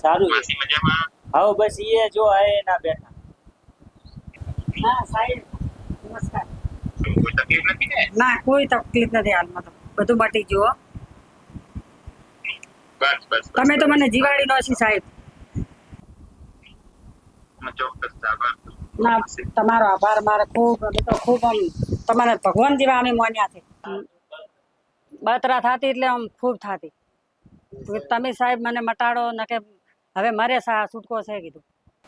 સારું છે. માસી મજામાં? હા બસ એ જો આયે ના બેઠા. હા સાહેબ નમસ્કાર. કોઈ તકલીફ નથી ને? ના કોઈ તકલીફ નથી હાલમાં, તો બધું મટી ગયું હો. બસ બસ બસ. તમે તો મને જીવાડી નો છી સાહેબ. ચોક્કસ આભાર. ના તમારો આભાર, મારે ખૂબ અમે તો ખૂબ આમ તમારે ભગવાન જેવા અમે માન્યા છે. બતરા થતી એટલે આમ ખૂબ થતી. તમે સાહેબ મને મટાડો ને કે હવે મારે છૂટકો છે કીધું.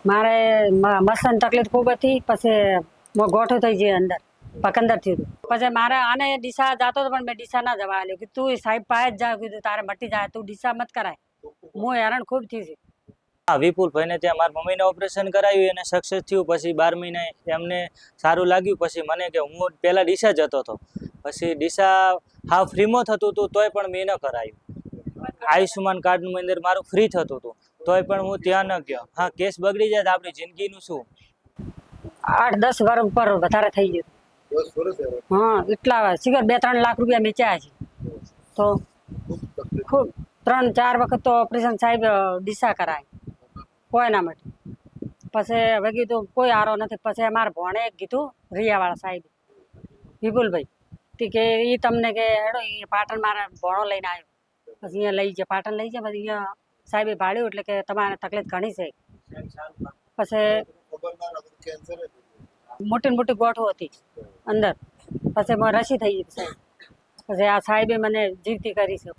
મારે મસન તકલીફ ખૂબ હતી, પછી ગોઠું થઈ ગઈ અંદર પકંદર થયું હતું. પછી મારે આને ડીસા જતો હતો પણ મેં ડીસા ના જવા આલ્યો કે તું સાહેબ પાસે જ જા, કીધું તારે મટી જાય, તું ડીસા મત કરાય. હું હેરાન ખૂબ થઈ છે. હા વિપુલભાઈ ને ત્યાં મારા મમ્મીને ઓપરેશન કરાવ્યું, એને સક્સેસ થયું. પછી 12 મહિને એમને સારું લાગ્યું. પછી મને કે હું પહેલા ડીસા જતો હતો, પછી ડીસા હાવ ફ્રીમાં થતું હતું તોય પણ મેં ન કરાયું. આયુષ્યમાન કાર્ડની અંદર મારું ફ્રી થતું હતું તોય પણ હું ત્યાં ન ગયો. હા કેસ બગડી જાય તો આપણી જિંદગીનું શું. 8-10 વર્ષ ઉપર વધારે થઈ ગયું. હા એટલા સિગર 2-3 લાખ રૂપિયા વેચ્યા છે. તો ખૂબ 3-4 વખત તો ઓપરેશન સાહેબ ડીસા કરાય કોઈ ના માટે. પછી હવે કીધું કોઈ આરો નથી. પછી અમારા ભોણે કીધું રિયાવાળા સાહેબ વિપુલભાઈ કે એ તમને કે હેડો એ પાટણ મારા ભોણો લઈને આવ્યો. પછી અહીંયા લઈ જાય, પાટણ લઈ જાય. પછી અહીંયા સાહેબે ભાડ્યું એટલે કે તમારે તકલીફ ઘણી છે. પછી મોટી મોટી ગોઠો હતી અંદર. પછી રસી થઈ ગઈ સાહેબ. પછી આ સાહેબે મને જીવતી કરી છે.